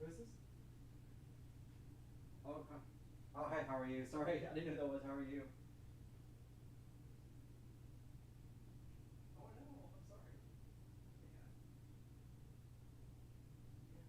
Who is this? Oh, okay. Oh, hey, how are you? Sorry, I didn't know who that was. How are you? Oh, no, I'm sorry. Yeah. Of course.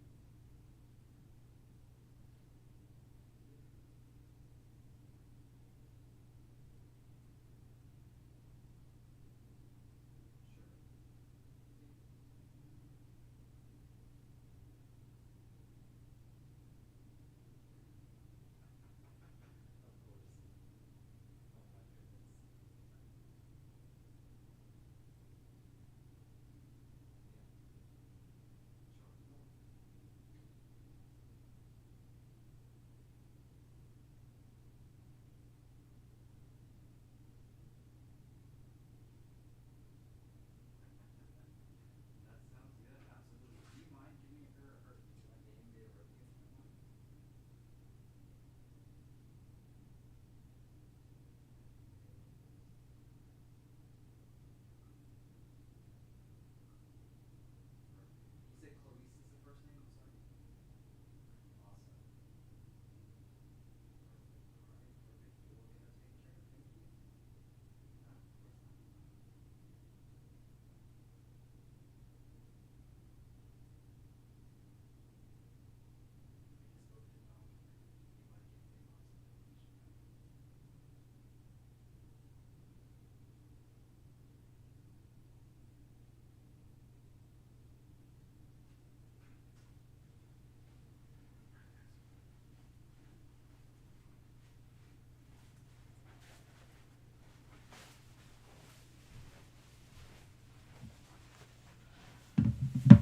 Oh my goodness. Yeah. Sure. That sounds good. Absolutely. Do you mind giving me her name, date of birth again, if you don't mind? Perfect. You said Clarice is the first name? I'm sorry. Awesome. Perfect. All right. Perfect. We will get that taken care of. Thank you. No, of course not. We just spoke to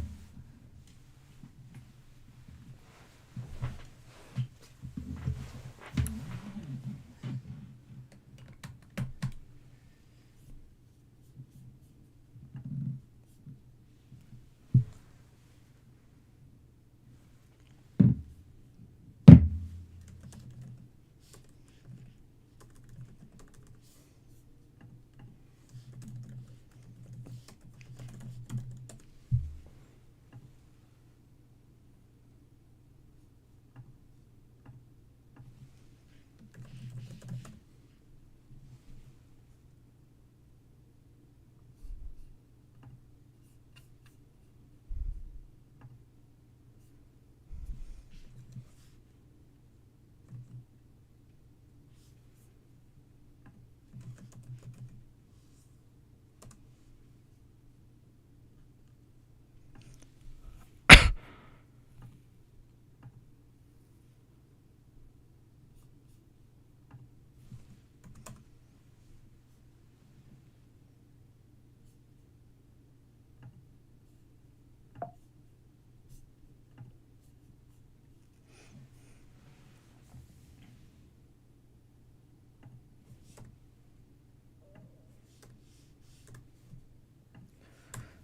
the doctor. Do you mind giving me some information?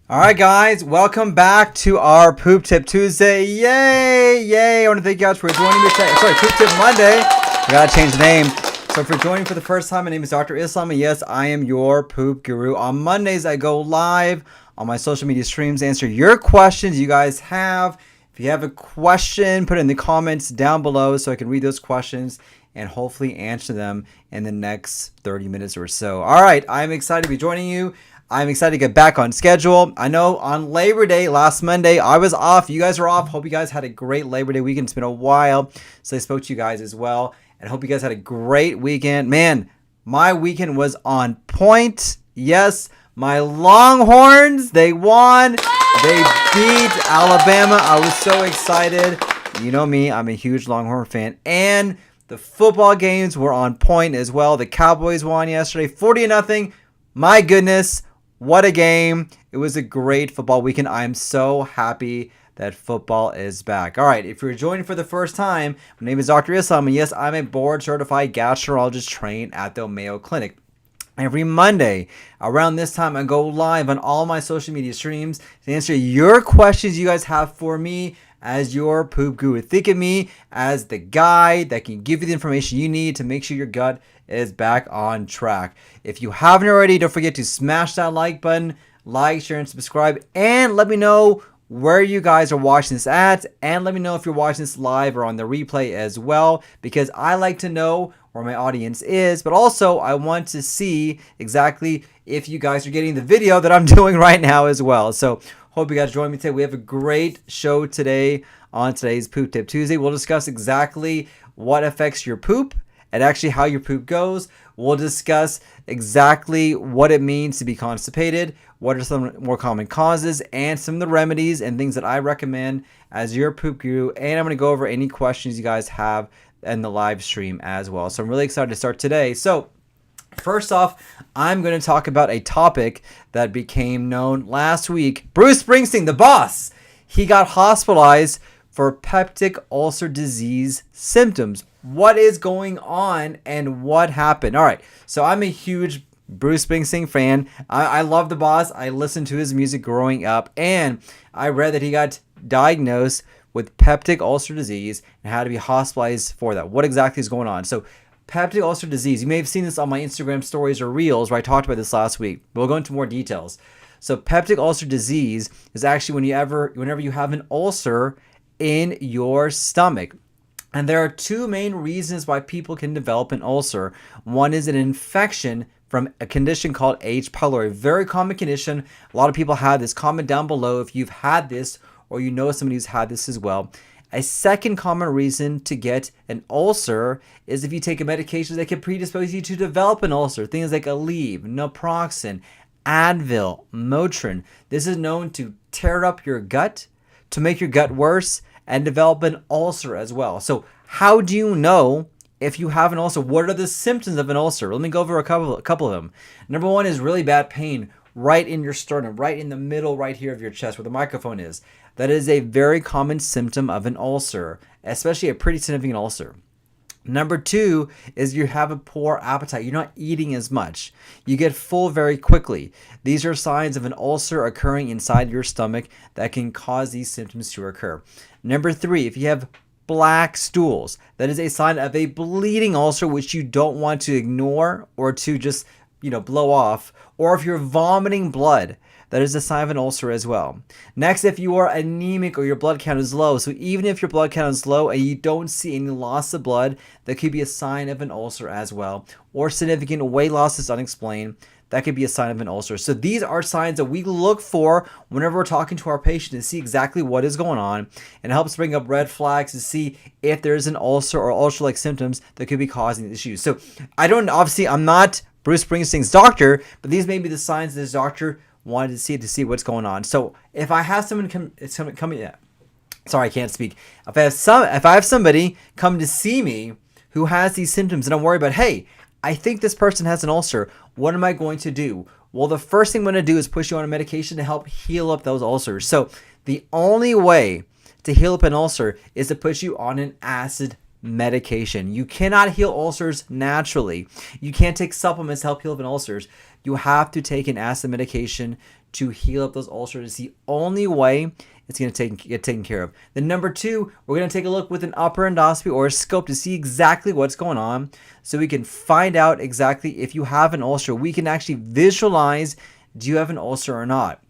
All right, guys, welcome back to our Poop Tip Tuesday. Yay, yay. I want to thank you guys for joining me today. Sorry, Poop Tip Monday. I got to change the name. So for joining for the first time, my name is Dr. Islam, and yes, I am your poop guru. On Mondays, I go live on my social media streams, answer your questions you guys have. If you have a question, put it in the comments down below so I can read those questions and hopefully answer them in the next 30 minutes or so. All right, I'm excited to be joining you. I'm excited to get back on schedule. I know on Labor Day, last Monday, I was off. You guys are off. Hope you guys had a great Labor Day weekend. It's been a while, so I spoke to you guys as well. And hope you guys had a great weekend. Man, my weekend was on point. Yes, my Longhorns, they won. They beat Alabama. I was so excited. You know me, I'm a huge Longhorn fan. And the football games were on point as well. The Cowboys won yesterday, 40-0. My goodness. What a game. It was a great football weekend. I'm so happy that football is back. All right, if you're joining for the first time, my name is Dr. Islam, and yes, I'm a board-certified gastroenterologist trained at the Mayo Clinic. Every Monday around this time, I go live on all my social media streams to answer your questions you guys have for me as your poop guru. Think of me as the guy that can give you the information you need to make sure your gut is back on track. If you haven't already, don't forget to smash that like button, like, share, and subscribe, and let me know where you guys are watching this at, and let me know if you're watching this live or on the replay as well, because I like to know where my audience is, but also I want to see exactly if you guys are getting the video that I'm doing right now as well. So hope you guys join me today. We have a great show today on today's Poop Tip Tuesday. We'll discuss exactly what affects your poop and actually how your poop goes. We'll discuss exactly what it means to be constipated, what are some more common causes, and some of the remedies and things that I recommend as your poop guru. And I'm going to go over any questions you guys have in the live stream as well. So I'm really excited to start today. So first off, I'm going to talk about a topic that became known last week. Bruce Springsteen, the boss, he got hospitalized for peptic ulcer disease symptoms. What is going on and what happened? All right, so I'm a huge Bruce Springsteen fan. I love the boss. I listened to his music growing up, and I read that he got diagnosed with peptic ulcer disease and had to be hospitalized for that. What exactly is going on? So peptic ulcer disease, you may have seen this on my Instagram stories or reels where I talked about this last week. We'll go into more details. So peptic ulcer disease is actually whenever you have an ulcer in your stomach. And there are two main reasons why people can develop an ulcer. One is an infection from a condition called H. pylori, a very common condition. A lot of people have this. Comment down below if you've had this or you know somebody who's had this as well. A second common reason to get an ulcer is if you take a medication that can predispose you to develop an ulcer. Things like Aleve, naproxen, Advil, Motrin. This is known to tear up your gut, to make your gut worse, and develop an ulcer as well. So how do you know if you have an ulcer? What are the symptoms of an ulcer? Let me go over a couple of them. Number one is really bad pain right in your sternum, right in the middle right here of your chest where the microphone is. That is a very common symptom of an ulcer, especially a pretty significant ulcer. Number two is you have a poor appetite. You're not eating as much. You get full very quickly. These are signs of an ulcer occurring inside your stomach that can cause these symptoms to occur. Number three, if you have black stools, that is a sign of a bleeding ulcer, which you don't want to ignore or to just, blow off. Or if you're vomiting blood, that is a sign of an ulcer as well. Next, if you are anemic or your blood count is low, so even if your blood count is low and you don't see any loss of blood, that could be a sign of an ulcer as well. Or significant weight loss is unexplained, that could be a sign of an ulcer. So these are signs that we look for whenever we're talking to our patient to see exactly what is going on, and it helps bring up red flags to see if there's an ulcer or ulcer-like symptoms that could be causing issues. So I'm not Bruce Springsteen's doctor, but these may be the signs that his doctor wanted to see what's going on. So if I have someone coming, sorry, I can't speak. If I have somebody come to see me who has these symptoms and I'm worried about, hey, I think this person has an ulcer, what am I going to do? Well, the first thing I'm going to do is push you on a medication to help heal up those ulcers. So the only way to heal up an ulcer is to put you on an acid medication. You cannot heal ulcers naturally. You can't take supplements to help heal up an ulcers. You have to take an acid medication to heal up those ulcers. It's the only way it's going to get taken care of. Then number two, we're going to take a look with an upper endoscopy or a scope to see exactly what's going on so we can find out exactly if you have an ulcer. We can actually visualize, do you have an ulcer or not?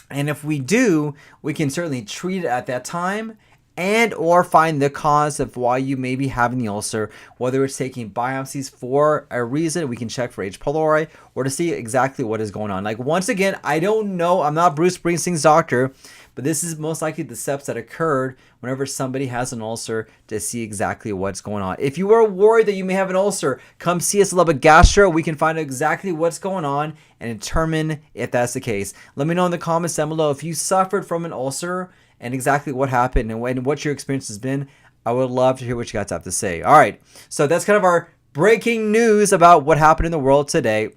And if we do, we can certainly treat it at that time and or find the cause of why you may be having the ulcer, whether it's taking biopsies for a reason, we can check for H. pylori, or to see exactly what is going on. Like, once again, I don't know, I'm not Bruce Springsteen's doctor, but this is most likely the steps that occurred whenever somebody has an ulcer to see exactly what's going on. If you are worried that you may have an ulcer, come see us at Lubbock Gastro. We can find out exactly what's going on and determine if that's the case. Let me know in the comments down below if you suffered from an ulcer and exactly what happened and what your experience has been. I would love to hear what you guys have to say. All right, so that's kind of our breaking news about what happened in the world today.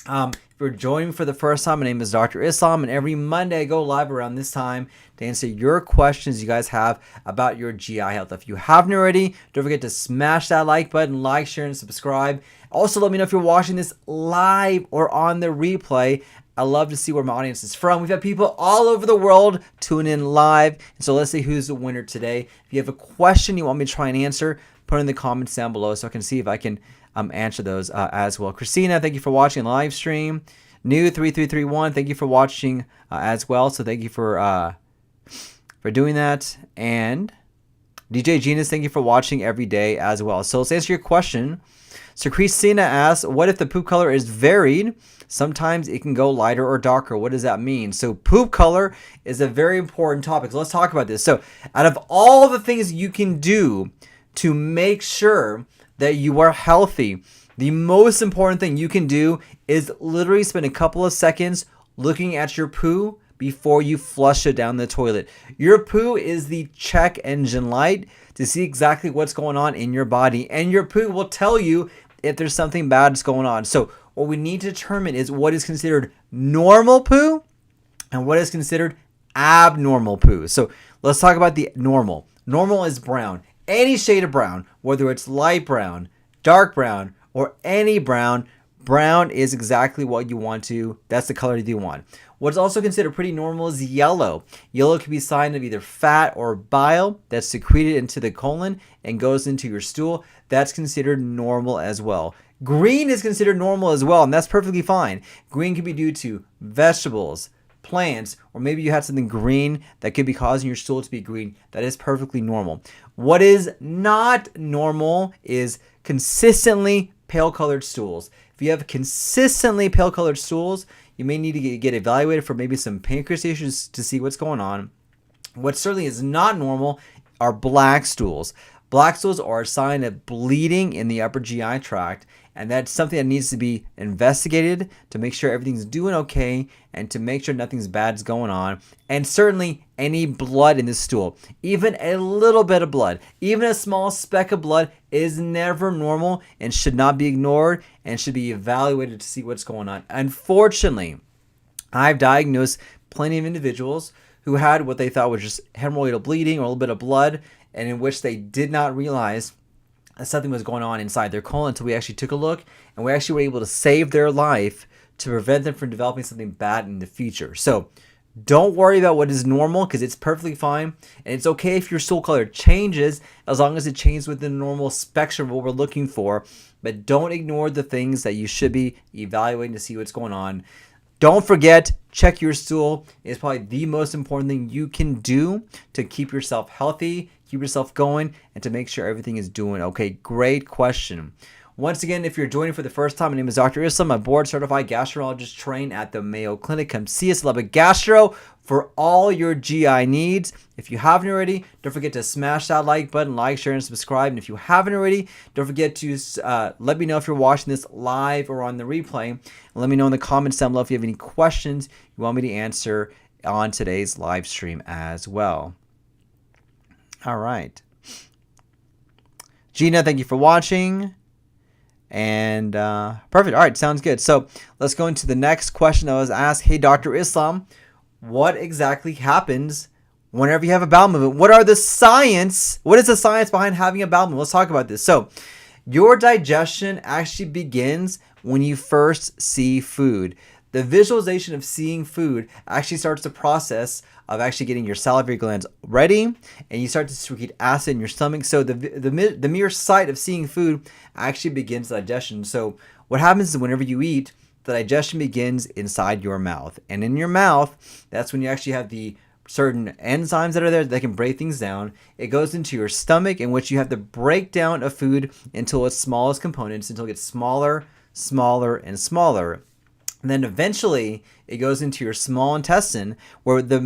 If you're joining me for the first time, my name is Dr. Islam, and every Monday I go live around this time to answer your questions you guys have about your GI health. If you haven't already, don't forget to smash that like button, like, share, and subscribe. Also, let me know if you're watching this live or on the replay. I love to see where my audience is from. We've had people all over the world tune in live. And so let's see who's the winner today. If you have a question you want me to try and answer, put it in the comments down below so I can see if I can answer those as well. Christina, thank you for watching the live stream. New 3331, thank you for watching as well. So thank you for for doing that. And DJ Genus, thank you for watching every day as well. So let's answer your question. So Christina asks, what if the poop color is varied? Sometimes it can go lighter or darker. What does that mean? So poop color is a very important topic. So let's talk about this. So out of all the things you can do to make sure that you are healthy, the most important thing you can do is literally spend a couple of seconds looking at your poo before you flush it down the toilet. Your poo is the check engine light to see exactly what's going on in your body, and your poo will tell you if there's something bad that's going on. So what we need to determine is what is considered normal poo and what is considered abnormal poo. So let's talk about the normal. Normal is brown. Any shade of brown, whether it's light brown, dark brown, or any brown, brown is exactly what you want to. That's the color that you want. What's also considered pretty normal is yellow. Yellow can be a sign of either fat or bile that's secreted into the colon and goes into your stool. That's considered normal as well. Green is considered normal as well, and that's perfectly fine. Green can be due to vegetables, plants, or maybe you had something green that could be causing your stool to be green. That is perfectly normal. What is not normal is consistently pale colored stools. If you have consistently pale colored stools, you may need to get evaluated for maybe some pancreas issues to see what's going on. What certainly is not normal are black stools. Black stools are a sign of bleeding in the upper GI tract, and that's something that needs to be investigated to make sure everything's doing okay and to make sure nothing's bad's going on. And certainly any blood in the stool, even a little bit of blood, even a small speck of blood is never normal and should not be ignored and should be evaluated to see what's going on. Unfortunately, I've diagnosed plenty of individuals who had what they thought was just hemorrhoidal bleeding or a little bit of blood, and in which they did not realize that something was going on inside their colon until we actually took a look, and we actually were able to save their life to prevent them from developing something bad in the future. So don't worry about what is normal, because it's perfectly fine, and it's okay if your stool color changes as long as it changes within the normal spectrum of what we're looking for. But don't ignore the things that you should be evaluating to see what's going on. Don't forget, check your stool. It's probably the most important thing you can do to keep yourself healthy, keep yourself going, and to make sure everything is doing okay. Great question. Once again, if you're joining for the first time, my name is Dr. Islam. I'm a board-certified gastroenterologist trained at the Mayo Clinic. Come see us at Lubbock Gastro for all your GI needs. If you haven't already, don't forget to smash that like button, like, share, and subscribe. And if you haven't already, don't forget to let me know if you're watching this live or on the replay. And let me know in the comments down below if you have any questions you want me to answer on today's live stream as well. All right. Gina, thank you for watching. And perfect. All right, sounds good. So let's go into the next question that was asked. Hey, Dr. Islam, what exactly happens whenever you have a bowel movement? What is the science behind having a bowel movement? Let's talk about this. So your digestion actually begins when you first see food. The visualization of seeing food actually starts the process of actually getting your salivary glands ready, and you start to secrete acid in your stomach. So the mere sight of seeing food actually begins digestion. So what happens is whenever you eat, the digestion begins inside your mouth. And in your mouth, that's when you actually have the certain enzymes that are there that can break things down. It goes into your stomach, in which you have the breakdown of food until its smallest components, until it gets smaller, smaller, and smaller. And then eventually it goes into your small intestine, where the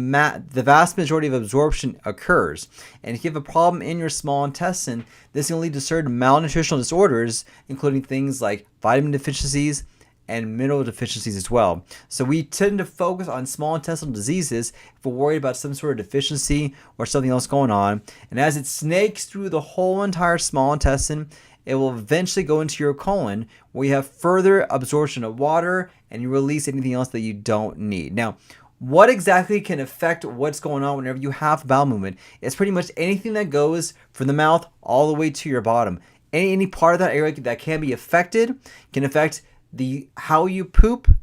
vast majority of absorption occurs. And if you have a problem in your small intestine, this can lead to certain malnutritional disorders, including things like vitamin deficiencies and mineral deficiencies as well. So we tend to focus on small intestinal diseases if we're worried about some sort of deficiency or something else going on. And as it snakes through the whole entire small intestine, it will eventually go into your colon, where you have further absorption of water and you release anything else that you don't need. Now, what exactly can affect what's going on whenever you have bowel movement? It's pretty much anything that goes from the mouth all the way to your bottom. Any part of that area that can be affected can affect how you poop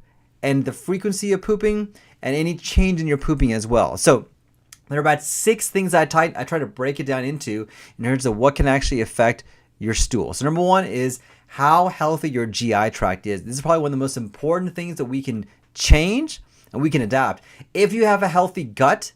and the frequency of pooping and any change in your pooping as well. So there are about 6 things I try to break it down into in terms of what can actually affect your stool. So number 1 is how healthy your GI tract is. This is probably one of the most important things that we can change and we can adapt. If you have a healthy gut,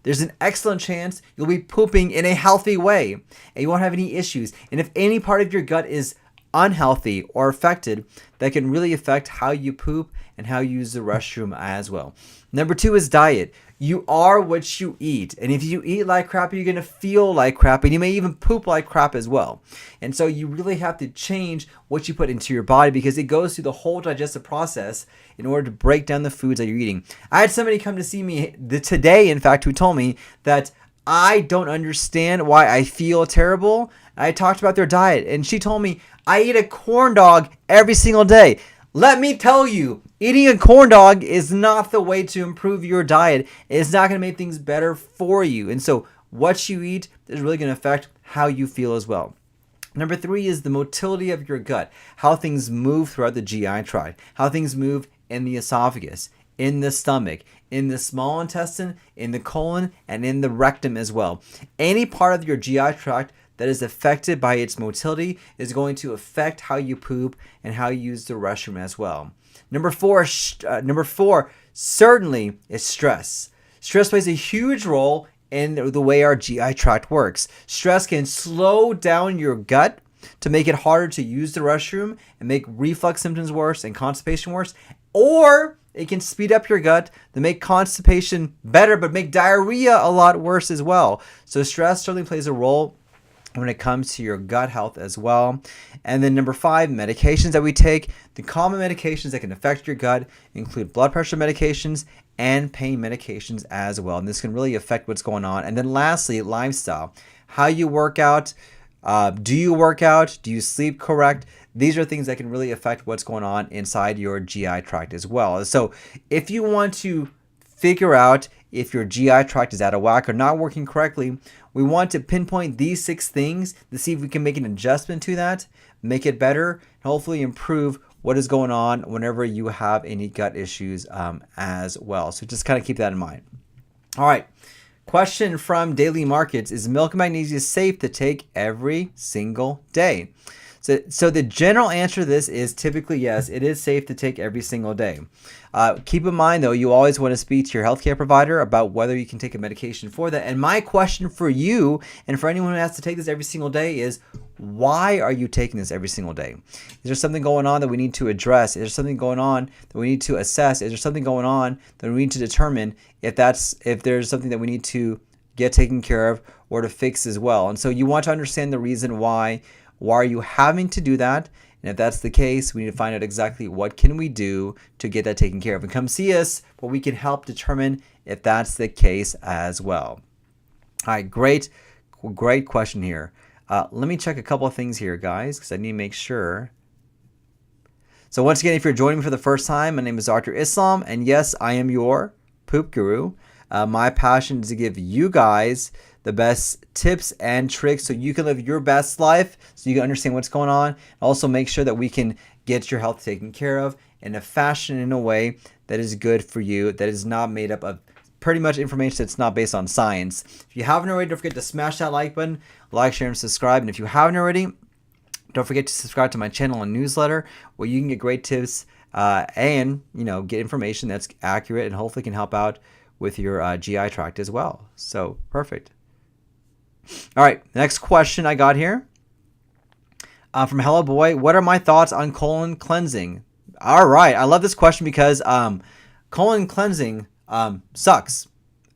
there's an excellent chance you'll be pooping in a healthy way and you won't have any issues. And if any part of your gut is unhealthy or affected, that can really affect how you poop and how you use the restroom as well. Number 2 is diet. You are what you eat. And if you eat like crap, you're going to feel like crap, and you may even poop like crap as well. And so you really have to change what you put into your body, because it goes through the whole digestive process in order to break down the foods that you're eating. I had somebody come to see me today, in fact, who told me that I don't understand why I feel terrible. I talked about their diet, and she told me, I eat a corn dog every single day. Let me tell you, eating a corn dog is not the way to improve your diet. It's not going to make things better for you. And so what you eat is really going to affect how you feel as well. Number 3 is the motility of your gut, how things move throughout the GI tract, how things move in the esophagus, in the stomach, in the small intestine, in the colon, and in the rectum as well. Any part of your GI tract that is affected by its motility is going to affect how you poop and how you use the restroom as well. Number four certainly is stress. Stress plays a huge role in the way our GI tract works. Stress can slow down your gut to make it harder to use the restroom and make reflux symptoms worse and constipation worse, or it can speed up your gut to make constipation better but make diarrhea a lot worse as well. So stress certainly plays a role when it comes to your gut health as well. And then number 5, medications that we take. The common medications that can affect your gut include blood pressure medications and pain medications as well. And this can really affect what's going on. And then lastly, lifestyle. How you work out. Do you work out? Do you sleep correct? These are things that can really affect what's going on inside your GI tract as well. So if you want to figure out if your GI tract is out of whack or not working correctly, we want to pinpoint these 6 things to see if we can make an adjustment to that, make it better, and hopefully improve what is going on whenever you have any gut issues as well. So just kind of keep that in mind. All right. Question from Daily Markets: is milk and magnesium safe to take every single day? So the general answer to this is typically yes, it is safe to take every single day. Keep in mind, though, you always want to speak to your healthcare provider about whether you can take a medication for that. And my question for you and for anyone who has to take this every single day is, why are you taking this every single day? Is there something going on that we need to address? Is there something going on that we need to assess? Is there something going on that we need to determine if there's something that we need to get taken care of or to fix as well? And so you want to understand the reason why are you having to do that? And if that's the case, we need to find out exactly what can we do to get that taken care of. And come see us where we can help determine if that's the case as well. All right, great question here. Let me check a couple of things here, guys, because I need to make sure. So once again, if you're joining me for the first time, my name is Dr. Islam, and yes, I am your poop guru. My passion is to give you guys the best tips and tricks so you can live your best life, so you can understand what's going on, and also make sure that we can get your health taken care of in a fashion, in a way that is good for you, that is not made up of pretty much information that's not based on science. If you haven't already, don't forget to smash that like button, like, share, and subscribe. And if you haven't already, don't forget to subscribe to my channel and newsletter, where you can get great tips and get information that's accurate and hopefully can help out with your GI tract as well. So perfect. All right, next question I got here from Hello Boy. What are my thoughts on colon cleansing? All right, I love this question because colon cleansing sucks.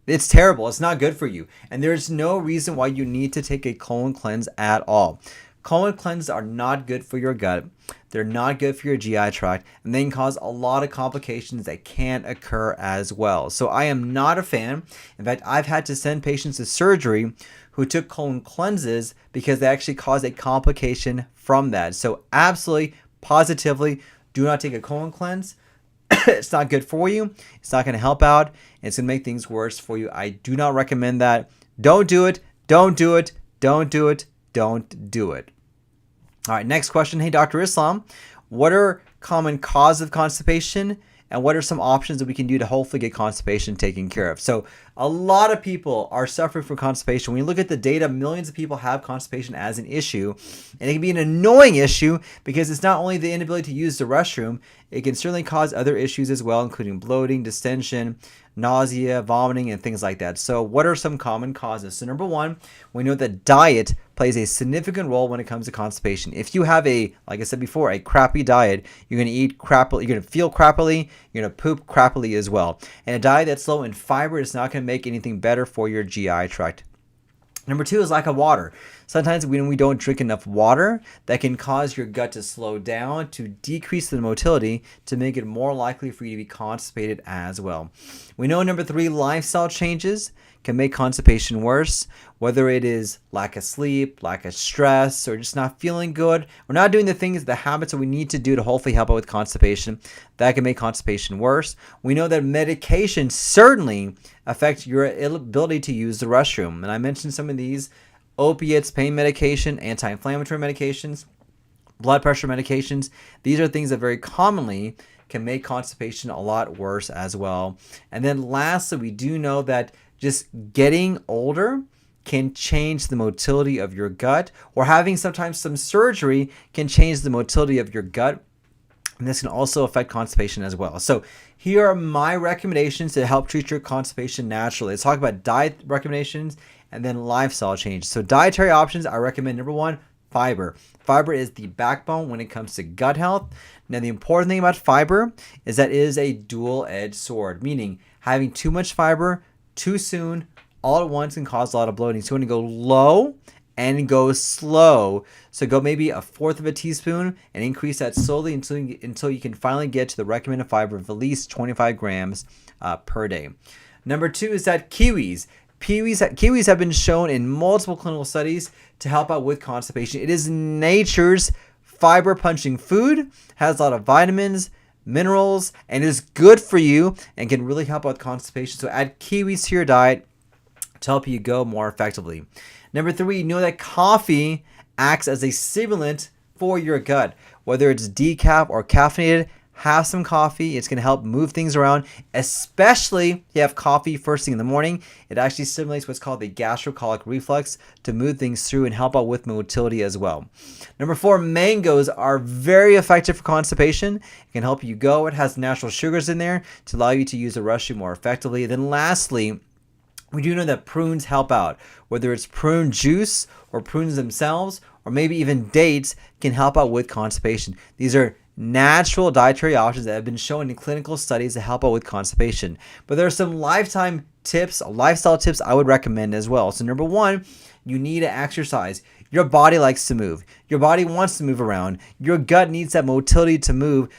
It's terrible. It's not good for you. And there's no reason why you need to take a colon cleanse at all. Colon cleanses are not good for your gut. They're not good for your GI tract, and they can cause a lot of complications that can occur as well. So I am not a fan. In fact, I've had to send patients to surgery who took colon cleanses because they actually caused a complication from that. So absolutely, positively, do not take a colon cleanse. It's not good for you. It's not going to help out. It's going to make things worse for you. I do not recommend that. Don't do it. Don't do it. Don't do it. Don't do it. All right, next question. Hey, Dr. Islam, what are common causes of constipation and what are some options that we can do to hopefully get constipation taken care of. So a lot of people are suffering from constipation. When you look at the data, millions of people have constipation as an issue, and it can be an annoying issue because it's not only the inability to use the restroom, it can certainly cause other issues as well, including bloating, distension, nausea, vomiting, and things like that. So what are some common causes? So number one, we know that diet plays a significant role when it comes to constipation. If you have like I said before, a crappy diet, you're going to eat crappily, you're going to feel crappily, you're going to poop crappily as well. And a diet that's low in fiber is not going to make anything better for your GI tract. Number two is lack of water. Sometimes when we don't drink enough water, that can cause your gut to slow down, to decrease the motility, to make it more likely for you to be constipated as well. We know number three, lifestyle changes can make constipation worse, whether it is lack of sleep, lack of stress, or just not feeling good. We're not doing the habits that we need to do to hopefully help out with constipation. That can make constipation worse. We know that medication certainly affects your ability to use the restroom. And I mentioned some of these: opiates, pain medication, anti-inflammatory medications, blood pressure medications. These are things that very commonly can make constipation a lot worse as well. And then lastly, we do know that just getting older can change the motility of your gut, or having sometimes some surgery can change the motility of your gut. And this can also affect constipation as well. So here are my recommendations to help treat your constipation naturally. Let's talk about diet recommendations and then lifestyle change. So dietary options, I recommend number one, fiber. Fiber is the backbone when it comes to gut health. Now, the important thing about fiber is that it is a dual-edged sword, meaning having too much fiber too soon all at once can cause a lot of bloating. So you want to go low and go slow. So go maybe a fourth of a teaspoon and increase that slowly until you can finally get to the recommended fiber of at least 25 grams per day. Number two is that kiwis. Kiwis have been shown in multiple clinical studies to help out with constipation. It is nature's fiber punching food, has a lot of vitamins, minerals, and is good for you and can really help out with constipation. So add kiwis to your diet to help you go more effectively. Number three, you know that coffee acts as a stimulant for your gut. Whether it's decaf or caffeinated, have some coffee. It's going to help move things around, especially if you have coffee first thing in the morning. It actually stimulates what's called the gastrocolic reflex to move things through and help out with motility as well. Number four, mangoes are very effective for constipation. It can help you go. It has natural sugars in there to allow you to use the restroom more effectively. Then lastly, we do know that prunes help out. Whether it's prune juice or prunes themselves, or maybe even dates, can help out with constipation. These are natural dietary options that have been shown in clinical studies to help out with constipation. But there are some lifestyle tips I would recommend as well. So number one, you need to exercise. Your body likes to move. Your body wants to move around. Your gut needs that motility to move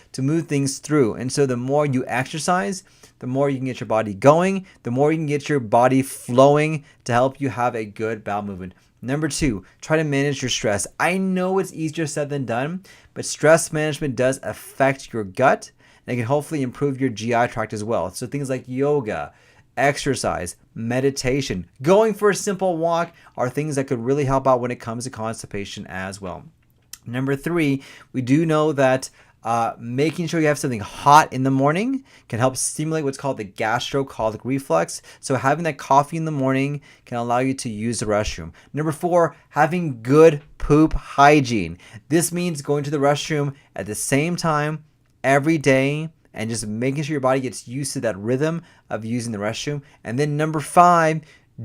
things through. And so the more you exercise, the more you can get your body going, the more you can get your body flowing to help you have a good bowel movement. Number two, try to manage your stress. I know it's easier said than done, but stress management does affect your gut, and it can hopefully improve your GI tract as well. So things like yoga, exercise, meditation, going for a simple walk are things that could really help out when it comes to constipation as well. Number three, we do know that making sure you have something hot in the morning can help stimulate what's called the gastrocolic reflex. So having that coffee in the morning can allow you to use the restroom. Number four, having good poop hygiene. This means going to the restroom at the same time every day and just making sure your body gets used to that rhythm of using the restroom. And then number five,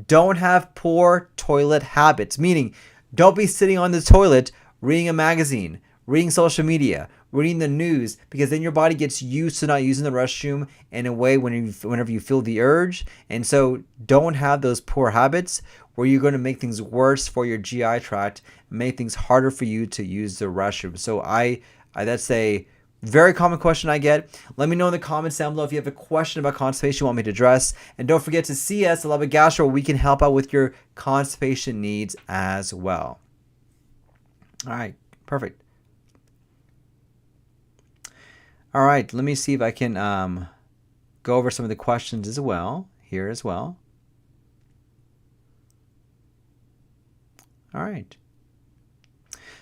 don't have poor toilet habits, meaning don't be sitting on the toilet reading a magazine, reading social media, reading the news, because then your body gets used to not using the restroom in a way whenever you feel the urge. And so don't have those poor habits where you're going to make things worse for your GI tract, make things harder for you to use the restroom. So that's a very common question I get. Let me know in the comments down below if you have a question about constipation you want me to address. And don't forget to see us at Love It Gastro, where we can help out with your constipation needs as well. All right, perfect. All right, let me see if I can go over some of the questions as well, here as well. All right.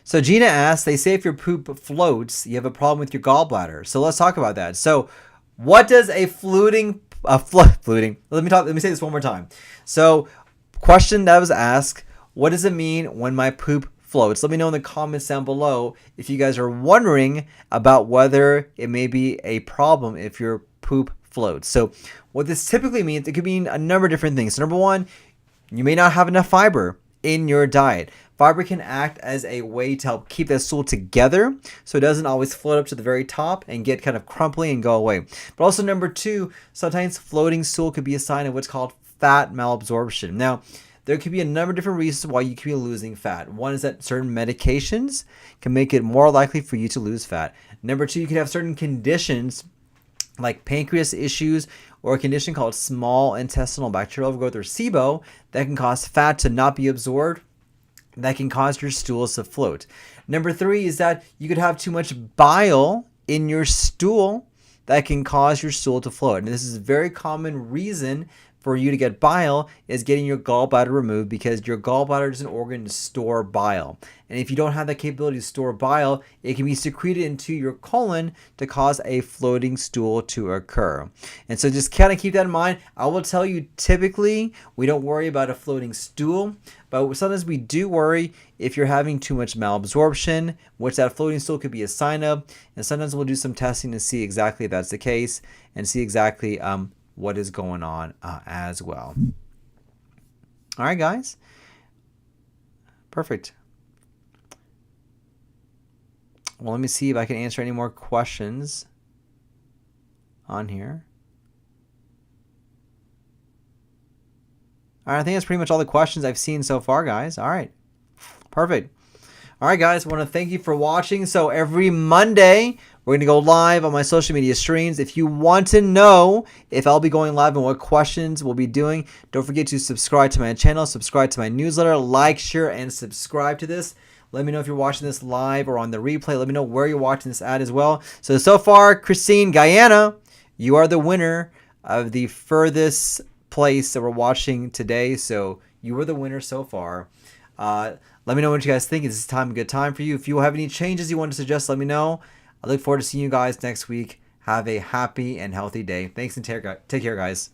So Gina asks, they say if your poop floats, you have a problem with your gallbladder. So let's talk about that. So What does a fluting? Let me say this one more time. So, question that was asked: what does it mean when my poop floats? Let me know in the comments down below if you guys are wondering about whether it may be a problem if your poop floats. So, what this typically means, it could mean a number of different things. So, number one, you may not have enough fiber in your diet. Fiber can act as a way to help keep that stool together so it doesn't always float up to the very top and get kind of crumbly and go away. But also number two, sometimes floating stool could be a sign of what's called fat malabsorption. Now, there could be a number of different reasons why you could be losing fat. One is that certain medications can make it more likely for you to lose fat. Number two, you could have certain conditions like pancreas issues or a condition called small intestinal bacterial overgrowth or SIBO that can cause fat to not be absorbed, that can cause your stools to float. Number three is that you could have too much bile in your stool that can cause your stool to float. And this is a very common reason for you to get bile is getting your gallbladder removed because your gallbladder is an organ to store bile. And if you don't have that capability to store bile, it can be secreted into your colon to cause a floating stool to occur. And so just kind of keep that in mind. I will tell you, typically, we don't worry about a floating stool, but sometimes we do worry if you're having too much malabsorption, which that floating stool could be a sign of. And sometimes we'll do some testing to see exactly if that's the case and see exactly what is going on as well. All right, guys. Perfect. Well, let me see if I can answer any more questions on here. All right, I think that's pretty much all the questions I've seen so far, guys. All right. Perfect. All right, guys, I want to thank you for watching. So every Monday, we're going to go live on my social media streams. If you want to know if I'll be going live and what questions we'll be doing, don't forget to subscribe to my channel, subscribe to my newsletter, like, share, and subscribe to this. Let me know if you're watching this live or on the replay. Let me know where you're watching this at as well. So far, Christine, Guyana, you are the winner of the furthest place that we're watching today. So you were the winner so far. Let me know what you guys think. Is this time a good time for you? If you have any changes you want to suggest, let me know. I look forward to seeing you guys next week. Have a happy and healthy day. Thanks and take care, guys.